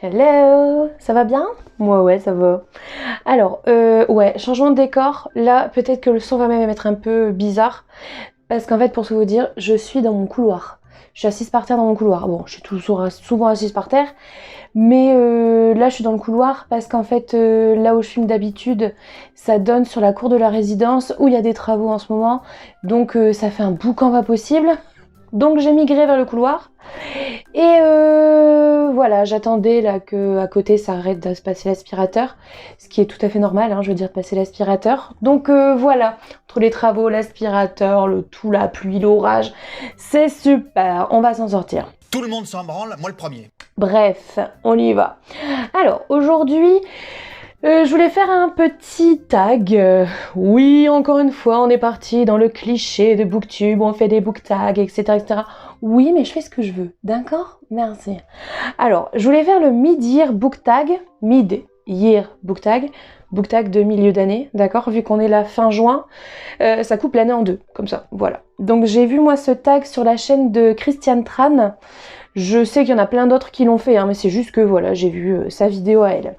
Hello, ça va bien? Moi ouais, ça va. Alors, ouais, changement de décor. Là, peut-être que le son va même être un peu bizarre. Parce qu'en fait, pour tout vous dire, je suis dans mon couloir. Je suis assise par terre dans mon couloir. Bon, je suis toujours souvent assise par terre. Mais là, je suis dans le couloir parce qu'en fait, là où je filme d'habitude, ça donne sur la cour de la résidence où il y a des travaux en ce moment. Donc, ça fait un boucan pas possible. Donc, j'ai migré vers le couloir. Et voilà, j'attendais là que à côté ça arrête de se passer l'aspirateur, ce qui est tout à fait normal, hein, je veux dire de passer l'aspirateur. Donc voilà, entre les travaux, l'aspirateur, le tout, la pluie, l'orage, c'est super, on va s'en sortir. Tout le monde s'en branle, moi le premier. Bref, on y va. Alors aujourd'hui, je voulais faire un petit tag. Oui, encore une fois, on est parti dans le cliché de Booktube, on fait des book tags, etc., etc. Oui, mais je fais ce que je veux, d'accord? Merci. Alors, je voulais faire le mid-year book tag, mid-year book tag de milieu d'année, d'accord? Vu qu'on est la fin juin, ça coupe l'année en deux, comme ça, voilà. Donc j'ai vu moi ce tag sur la chaîne de Christiane Tran. Je sais qu'il y en a plein d'autres qui l'ont fait, hein, mais c'est juste que voilà, j'ai vu sa vidéo à elle.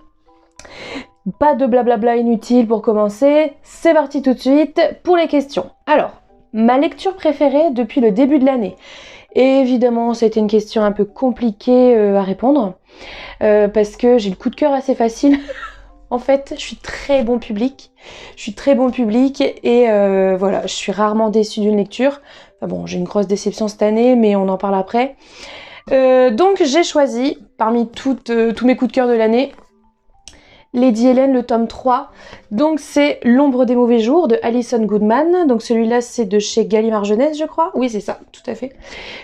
Pas de blablabla inutile pour commencer, c'est parti tout de suite pour les questions. Alors, ma lecture préférée depuis le début de l'année. Évidemment, c'était une question un peu compliquée à répondre, parce que j'ai le coup de cœur assez facile. En fait, je suis très bon public, et voilà, je suis rarement déçue d'une lecture. Enfin bon, j'ai une grosse déception cette année, mais on en parle après. Donc j'ai choisi, parmi tous mes coups de cœur de l'année, Lady Hélène, le tome 3. Donc c'est L'ombre des mauvais jours de Alison Goodman. Donc celui-là c'est de chez Gallimard Jeunesse, je crois. Oui, c'est ça, tout à fait.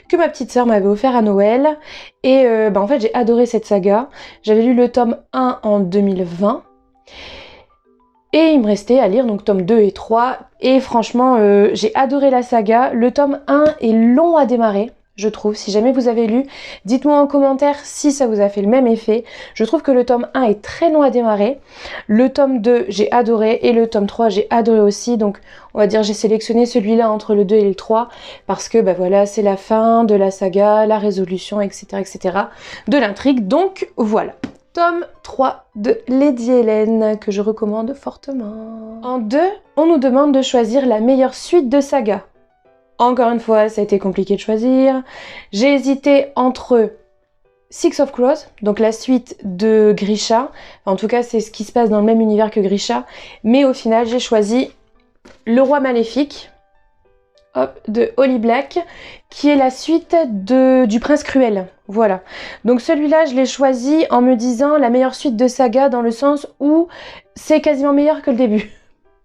Que ma petite sœur m'avait offert à Noël. Et en fait j'ai adoré cette saga. J'avais lu le tome 1 en 2020. Et il me restait à lire donc tome 2 et 3. Et franchement, j'ai adoré la saga. Le tome 1 est long à démarrer, je trouve. Si jamais vous avez lu, dites-moi en commentaire si ça vous a fait le même effet. Je trouve que le tome 1 est très long à démarrer. Le tome 2, j'ai adoré. Et le tome 3, j'ai adoré aussi. Donc, on va dire, j'ai sélectionné celui-là entre le 2 et le 3. Parce que, bah voilà, c'est la fin de la saga, la résolution, etc., etc. de l'intrigue. Donc, voilà. Tome 3 de Lady Hélène, que je recommande fortement. En 2, on nous demande de choisir la meilleure suite de saga. Encore une fois, ça a été compliqué de choisir. J'ai hésité entre Six of Crows, donc la suite de Grisha. En tout cas, c'est ce qui se passe dans le même univers que Grisha. Mais au final, j'ai choisi Le Roi Maléfique, de Holly Black, qui est la suite du Prince Cruel. Voilà. Donc celui-là, je l'ai choisi en me disant la meilleure suite de saga dans le sens où c'est quasiment meilleur que le début.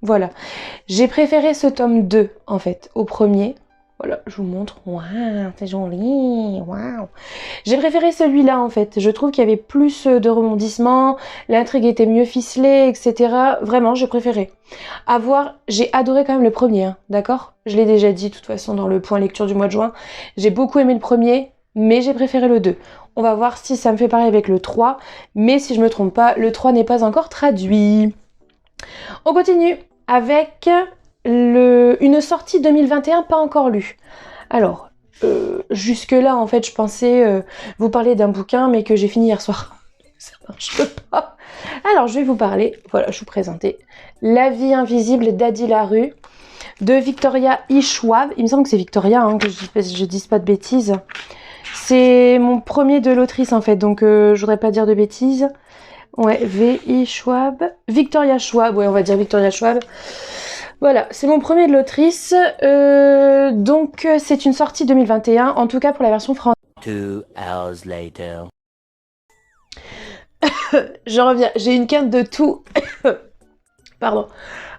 Voilà. J'ai préféré ce tome 2, en fait, au premier. Voilà, je vous montre. Waouh, c'est joli. Waouh. J'ai préféré celui-là, en fait. Je trouve qu'il y avait plus de rebondissements, l'intrigue était mieux ficelée, etc. Vraiment, j'ai préféré. À voir, j'ai adoré quand même le premier, hein, d'accord? Je l'ai déjà dit, de toute façon, dans le point lecture du mois de juin. J'ai beaucoup aimé le premier, mais j'ai préféré le 2. On va voir si ça me fait pareil avec le 3. Mais si je me trompe pas, le 3 n'est pas encore traduit. On continue avec une sortie 2021 pas encore lue. Alors, jusque-là, en fait, je pensais vous parler d'un bouquin, mais que j'ai fini hier soir. Ça marche pas. Alors, je vais vous parler, voilà, je vous présenter La vie invisible d'Adi Larue, de Victoria E. Schwab. Il me semble que c'est Victoria, hein, que je dise pas de bêtises. C'est mon premier de l'autrice, en fait, donc je voudrais pas dire de bêtises. Ouais, V.I. Schwab. Victoria Schwab, ouais, on va dire Victoria Schwab. Voilà, c'est mon premier de l'autrice. Donc, c'est une sortie 2021, en tout cas pour la version française. 2 hours later. Je reviens, j'ai une quinte de tout. Pardon.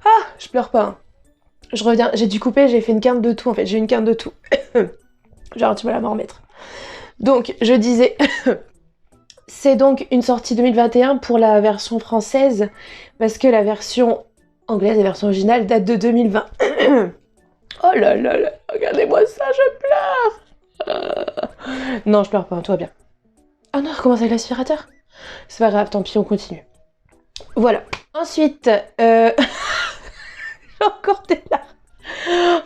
Ah, je pleure pas. Hein. Je reviens, j'ai dû couper, j'ai fait une quinte de tout, en fait. J'ai une quinte de tout. Genre, tu vas la m'en remettre. Donc, je disais... C'est donc une sortie 2021 pour la version française, parce que la version anglaise, la version originale, date de 2020. Oh là là là, regardez-moi ça, je pleure. Non, je pleure pas, tout va bien. Ah non, recommence avec l'aspirateur. C'est pas grave, tant pis, on continue. Voilà. Ensuite, j'ai encore des larmes.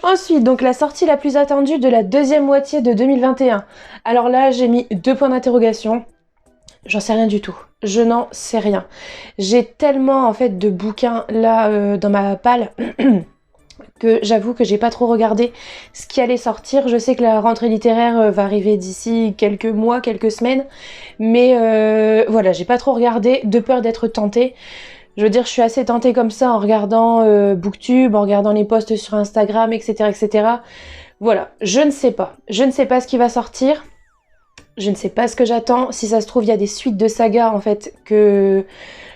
Ensuite, donc la sortie la plus attendue de la deuxième moitié de 2021. Alors là, j'ai mis 2 points d'interrogation. J'en sais rien du tout. Je n'en sais rien. J'ai tellement en fait de bouquins là dans ma palle que j'avoue que j'ai pas trop regardé ce qui allait sortir. Je sais que la rentrée littéraire va arriver d'ici quelques mois, quelques semaines, mais voilà, j'ai pas trop regardé de peur d'être tentée. Je veux dire, je suis assez tentée comme ça en regardant Booktube, en regardant les posts sur Instagram, etc., etc. Voilà, je ne sais pas. Je ne sais pas ce qui va sortir. Je ne sais pas ce que j'attends. Si ça se trouve, il y a des suites de sagas en fait que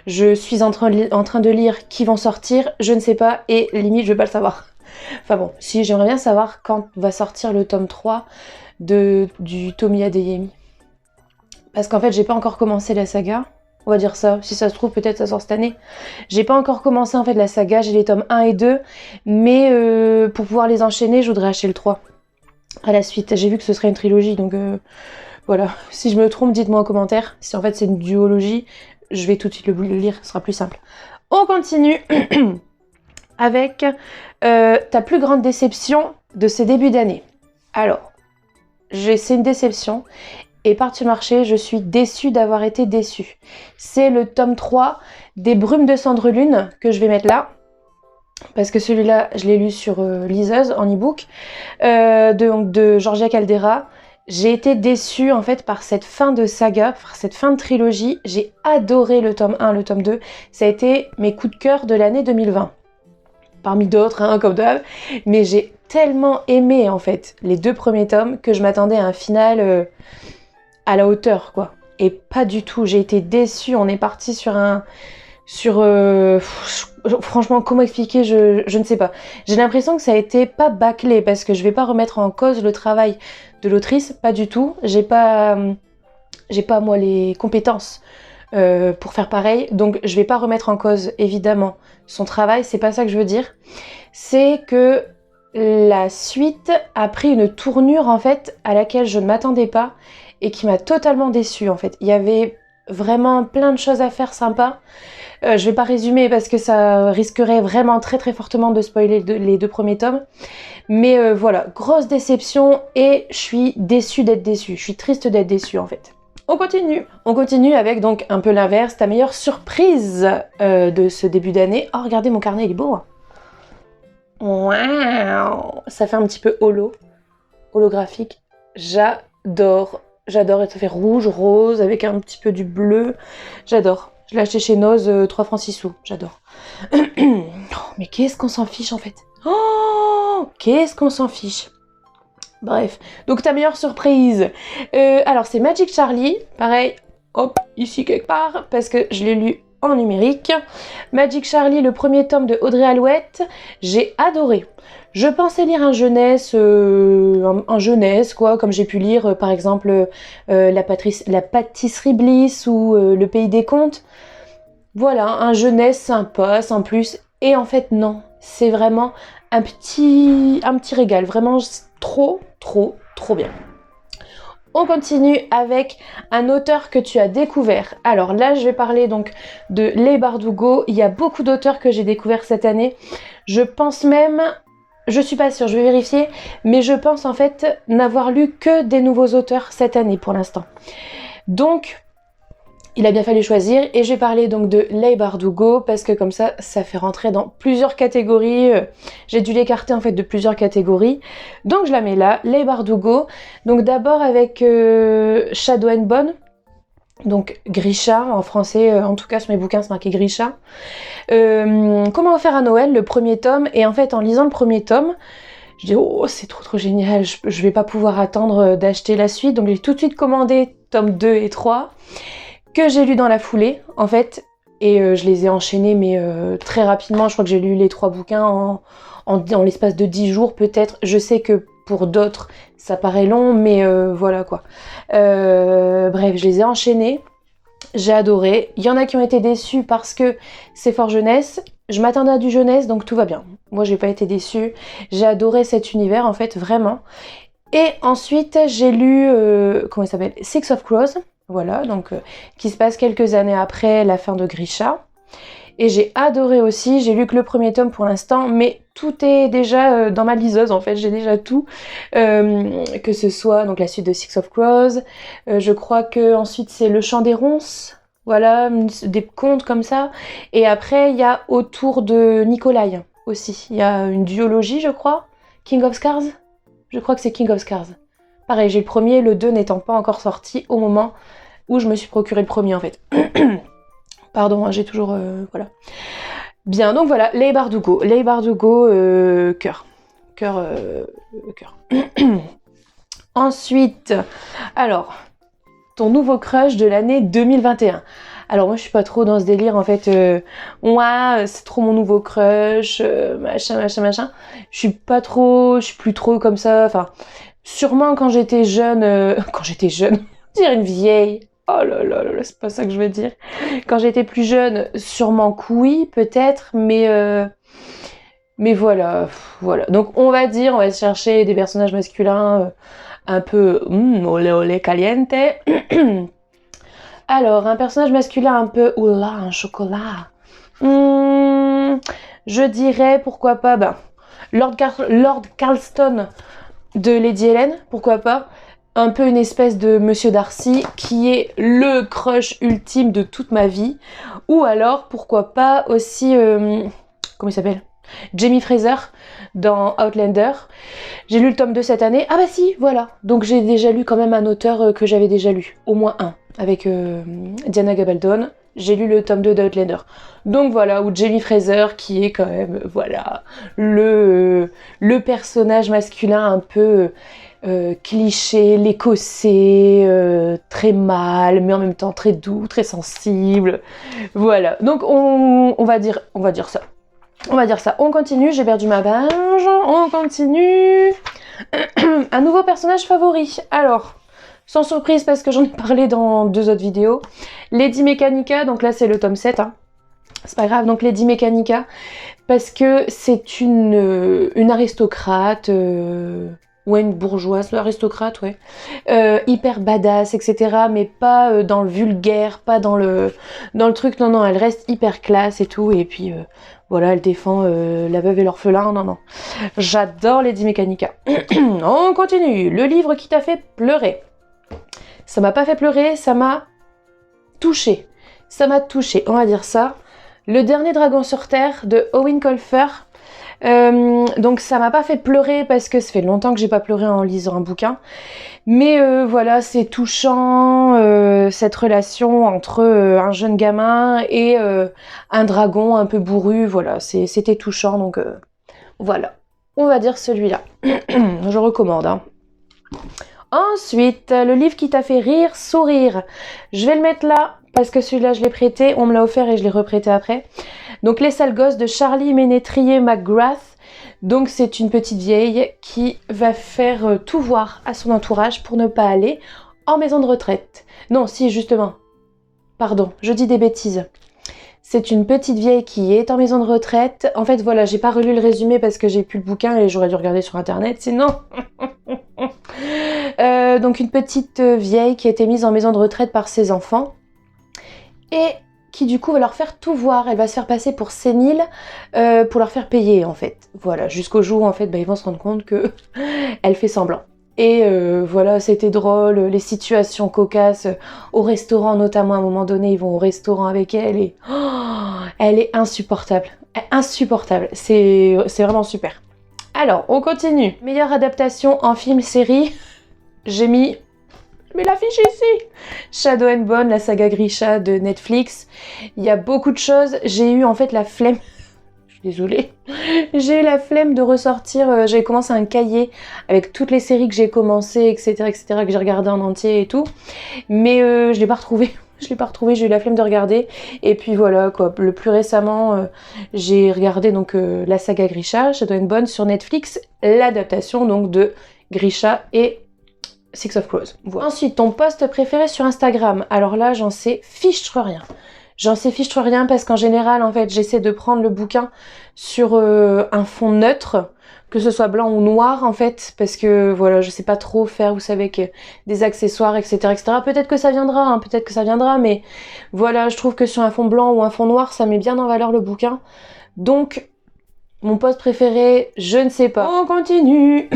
je suis en train de lire qui vont sortir. Je ne sais pas et limite je vais pas le savoir. Enfin bon, si j'aimerais bien savoir quand va sortir le tome 3 du Tomi Adeyemi. Parce qu'en fait, j'ai pas encore commencé la saga. On va dire ça. Si ça se trouve, peut-être ça sort cette année. J'ai pas encore commencé en fait la saga. J'ai les tomes 1 et 2. Mais pour pouvoir les enchaîner, je voudrais acheter le 3 à la suite. J'ai vu que ce serait une trilogie donc... Voilà, si je me trompe, dites-moi en commentaire. Si en fait c'est une duologie, je vais tout de suite le lire, ce sera plus simple. On continue avec ta plus grande déception de ce début d'année. Alors, c'est une déception. Et par-dessus le marché, je suis déçue d'avoir été déçue. C'est le tome 3 des Brumes de Cendre Lune que je vais mettre là. Parce que celui-là, je l'ai lu sur liseuse en e-book de Georgia Caldera. J'ai été déçue en fait par cette fin de saga, par cette fin de trilogie. J'ai adoré le tome 1, le tome 2. Ça a été mes coups de cœur de l'année 2020. Parmi d'autres, hein, comme d'hab. Mais j'ai tellement aimé en fait les 2 premiers tomes que je m'attendais à un final à la hauteur, quoi. Et pas du tout. J'ai été déçue. On est parti sur franchement, comment expliquer, je ne sais pas. J'ai l'impression que ça a été pas bâclé parce que je vais pas remettre en cause le travail de l'autrice, pas du tout. J'ai pas moi les compétences pour faire pareil, donc je vais pas remettre en cause évidemment son travail. C'est pas ça que je veux dire. C'est que la suite a pris une tournure en fait à laquelle je ne m'attendais pas et qui m'a totalement déçue en fait. Il y avait vraiment plein de choses à faire sympas. Je vais pas résumer parce que ça risquerait vraiment très très fortement de spoiler les 2 premiers tomes. Mais voilà, grosse déception et je suis déçue d'être déçue. Je suis triste d'être déçue en fait. On continue. On continue avec donc un peu l'inverse, ta meilleure surprise de ce début d'année. Oh regardez mon carnet, il est beau. Hein. Waouh, ça fait un petit peu holographique. J'adore. J'adore, et ça fait rouge, rose, avec un petit peu du bleu. J'adore. Je l'ai acheté chez Noz, 3 francs 6 sous. J'adore. Oh, mais qu'est-ce qu'on s'en fiche en fait. Oh, qu'est-ce qu'on s'en fiche. Bref, donc ta meilleure surprise. Alors c'est Magic Charlie, pareil, hop, ici quelque part, parce que je l'ai lu en numérique. Magic Charlie, le premier tome de Audrey Alouette, j'ai adoré. Je pensais lire un jeunesse quoi, comme j'ai pu lire par exemple la pâtisserie Bliss ou Le Pays des Contes. Voilà, un jeunesse sympa, sans plus. Et en fait non, c'est vraiment un petit régal, vraiment trop bien. On continue avec un auteur que tu as découvert. Alors là, je vais parler donc de Leigh Bardugo. Il y a beaucoup d'auteurs que j'ai découverts cette année. Je pense même, je suis pas sûre, je vais vérifier, mais je pense en fait n'avoir lu que des nouveaux auteurs cette année pour l'instant. Donc, il a bien fallu choisir et j'ai parlé donc de Leigh Bardugo parce que comme ça fait rentrer dans plusieurs catégories. J'ai dû l'écarter en fait de plusieurs catégories. Donc je la mets là, Leigh Bardugo. Donc d'abord avec Shadow and Bone, donc Grisha en français, en tout cas sur mes bouquins c'est marqué Grisha. Comment faire à Noël, le premier tome. Et en fait en lisant le premier tome, je dis oh c'est trop génial, je vais pas pouvoir attendre d'acheter la suite. Donc j'ai tout de suite commandé tome 2 et 3. Que j'ai lu dans la foulée, en fait, et je les ai enchaînés, mais très rapidement. Je crois que j'ai lu les 3 bouquins en l'espace de 10 jours, peut-être. Je sais que pour d'autres, ça paraît long, mais voilà, quoi. Bref, je les ai enchaînés. J'ai adoré. Il y en a qui ont été déçus parce que c'est fort jeunesse. Je m'attendais à du jeunesse, donc tout va bien. Moi, j'ai pas été déçue. J'ai adoré cet univers, en fait, vraiment. Et ensuite, j'ai lu, comment il s'appelle ? Six of Crows. Voilà, donc qui se passe quelques années après la fin de Grisha. Et j'ai adoré aussi, j'ai lu que le premier tome pour l'instant, mais tout est déjà dans ma liseuse en fait, j'ai déjà tout, que ce soit donc la suite de Six of Crows, je crois que ensuite c'est Le Chant des Ronces, voilà, des contes comme ça, et après il y a Autour de Nikolai aussi, il y a une duologie je crois, King of Scars, je crois que c'est King of Scars. Pareil, j'ai le premier, le 2 n'étant pas encore sorti au moment où je me suis procuré le premier en fait. Pardon, hein, j'ai toujours... voilà. Bien, donc voilà, Leigh Bardugo. Leigh Bardugo, cœur. Cœur. Ensuite, alors, ton nouveau crush de l'année 2021. Alors moi je suis pas trop dans ce délire en fait, ouais c'est trop mon nouveau crush, machin. Je suis plus trop comme ça, enfin, sûrement quand j'étais jeune, dire une vieille, oh là là là, c'est pas ça que je veux dire. Quand j'étais plus jeune, sûrement que oui, peut-être, mais voilà. Donc on va chercher des personnages masculins un peu olé olé caliente. Alors, un personnage masculin un peu oula, un chocolat. Je dirais pourquoi pas Lord Carlston de Lady Helen, pourquoi pas. Un peu une espèce de Monsieur Darcy qui est le crush ultime de toute ma vie. Ou alors, pourquoi pas aussi... comment il s'appelle ? Jamie Fraser dans Outlander. J'ai lu le tome 2 cette année. Ah bah si, voilà. Donc j'ai déjà lu quand même un auteur que j'avais déjà lu. Au moins un. Avec Diana Gabaldon. J'ai lu le tome 2 d'Outlander. Donc voilà, ou Jamie Fraser qui est quand même, voilà, le personnage masculin un peu... cliché, l'écossais, très mâle, mais en même temps très doux, très sensible. Voilà. Donc on va dire ça. On continue, j'ai perdu ma page. On continue. Un nouveau personnage favori. Alors, sans surprise parce que j'en ai parlé dans 2 autres vidéos. Lady Mechanica, donc là c'est le tome 7. C'est pas grave, donc Lady Mechanica, parce que c'est une aristocrate... ouais, une bourgeoise, aristocrate, ouais. Hyper badass, etc. Mais pas dans le vulgaire, pas dans le truc. Non, elle reste hyper classe et tout. Et puis, voilà, elle défend la veuve et l'orphelin. Non. J'adore Lady Mechanica. On continue. Le livre qui t'a fait pleurer. Ça m'a pas fait pleurer, ça m'a touché. On va dire ça. Le dernier dragon sur Terre de Owen Colfer. Donc ça m'a pas fait pleurer parce que ça fait longtemps que j'ai pas pleuré en lisant un bouquin, mais voilà, c'est touchant, cette relation entre un jeune gamin et un dragon un peu bourru, voilà, c'était touchant, donc voilà, on va dire celui-là. Je recommande, hein. Ensuite, le livre qui t'a fait rire, sourire, je vais le mettre là parce que celui-là je l'ai prêté, on me l'a offert et je l'ai reprêté après. Donc Les Sales Gosses de Charlie Ménétrier McGrath. Donc c'est une petite vieille qui va faire tout voir à son entourage pour ne pas aller en maison de retraite. Non, si justement. Pardon, je dis des bêtises. C'est une petite vieille qui est en maison de retraite. En fait, voilà, j'ai pas relu le résumé parce que j'ai plus le bouquin et j'aurais dû regarder sur internet, sinon... donc une petite vieille qui a été mise en maison de retraite par ses enfants et qui du coup va leur faire tout voir. Elle va se faire passer pour sénile pour leur faire payer en fait. Voilà, jusqu'au jour où en fait ils vont se rendre compte que elle fait semblant. Et voilà, c'était drôle, les situations cocasses au restaurant notamment, à un moment donné ils vont au restaurant avec elle et elle est insupportable, c'est vraiment super. Alors on continue. Meilleure adaptation en film série, j'ai mis l'affiche ici. Shadow and Bone, la saga Grisha de Netflix. Il y a beaucoup de choses. J'ai eu en fait la flemme. Je suis désolée. J'ai eu la flemme de ressortir. J'avais commencé un cahier avec toutes les séries que j'ai commencé, etc., que j'ai regardé en entier et tout. Mais je l'ai pas retrouvé. J'ai eu la flemme de regarder. Et puis voilà, quoi. Le plus récemment, j'ai regardé donc la saga Grisha, Shadow and Bone sur Netflix, l'adaptation donc de Grisha et Six of Crows. Voilà. Ensuite, ton post préféré sur Instagram. Alors là, j'en sais fichtre rien parce qu'en général, en fait, j'essaie de prendre le bouquin sur un fond neutre, que ce soit blanc ou noir, en fait, parce que voilà, je sais pas trop faire, vous savez, avec des accessoires, etc., etc. Peut-être que ça viendra, mais voilà, je trouve que sur un fond blanc ou un fond noir, ça met bien en valeur le bouquin. Donc, Mon poste préféré, je ne sais pas. On continue.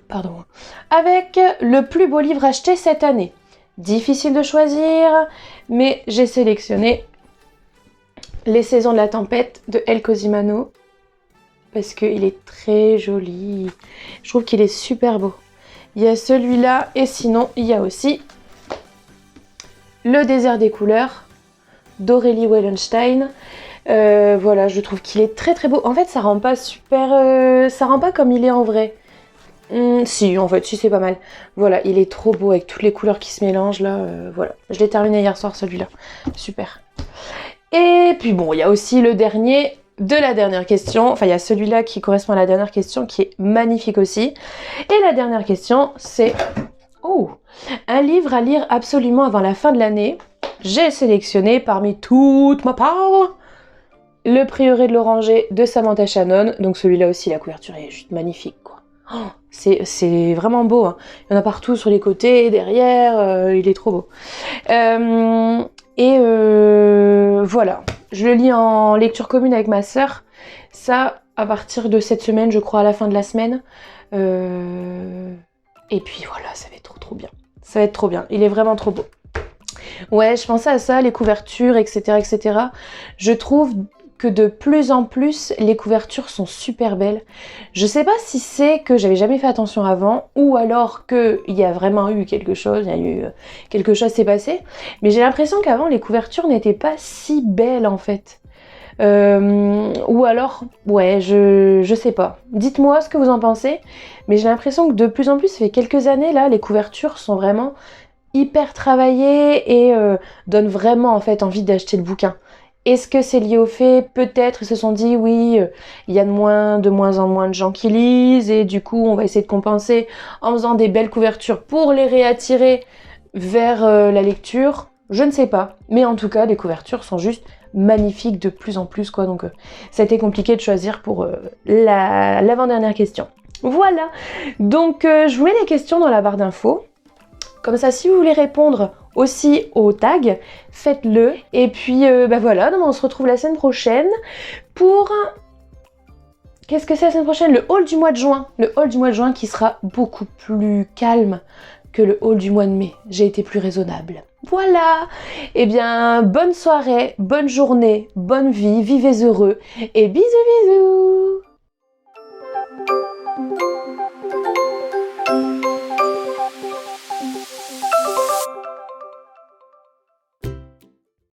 Pardon. Avec le plus beau livre acheté cette année. Difficile de choisir, mais j'ai sélectionné Les Saisons de la Tempête de El Cosimano parce qu'il est très joli. Je trouve qu'il est super beau. Il y a celui-là et sinon il y a aussi Le Désert des couleurs d'Aurélie Wellenstein. Voilà, je trouve qu'il est très très beau. En fait, ça rend pas super, ça rend pas comme il est en vrai. Si, en fait, si, c'est pas mal. Voilà, il est trop beau avec toutes les couleurs qui se mélangent là. Voilà, je l'ai terminé hier soir celui-là. Super. Et puis bon, il y a aussi le dernier de la dernière question. Enfin, il y a celui-là qui correspond à la dernière question qui est magnifique aussi. Et la dernière question, c'est un livre à lire absolument avant la fin de l'année. J'ai sélectionné parmi toutes ma part Le Prieuré de l'Oranger de Samantha Shannon. Donc celui-là aussi, la couverture est juste magnifique, quoi. C'est vraiment beau, hein. Il y en a partout sur les côtés, derrière, il est trop beau. Voilà, je le lis en lecture commune avec ma sœur. Ça, à partir de cette semaine, je crois, à la fin de la semaine. Et puis voilà, ça va être trop bien. Ça va être trop bien, il est vraiment trop beau. Ouais, je pensais à ça, les couvertures, etc., etc. Je trouve que de plus en plus, les couvertures sont super belles. Je sais pas si c'est que j'avais jamais fait attention avant, ou alors qu'il y a vraiment eu quelque chose, quelque chose s'est passé, mais j'ai l'impression qu'avant, les couvertures n'étaient pas si belles, en fait. Ou alors, ouais, je sais pas. Dites-moi ce que vous en pensez, mais j'ai l'impression que de plus en plus, ça fait quelques années, là, les couvertures sont vraiment hyper travaillées et donnent vraiment, en fait, envie d'acheter le bouquin. Est-ce que c'est lié au fait, peut-être ils se sont dit oui, il y a de moins en moins de gens qui lisent et du coup on va essayer de compenser en faisant des belles couvertures pour les réattirer vers la lecture. Je ne sais pas, mais en tout cas les couvertures sont juste magnifiques de plus en plus, quoi. Donc ça a été compliqué de choisir pour l'avant-dernière question. Voilà, donc je vous mets les questions dans la barre d'infos. Comme ça, si vous voulez répondre aussi au tag, faites-le. Et puis, voilà, donc on se retrouve la semaine prochaine pour... Qu'est-ce que c'est la semaine prochaine? Le haul du mois de juin. Le haul du mois de juin qui sera beaucoup plus calme que le haul du mois de mai. J'ai été plus raisonnable. Voilà. Eh bien, bonne soirée, bonne journée, bonne vie, vivez heureux et bisous bisous.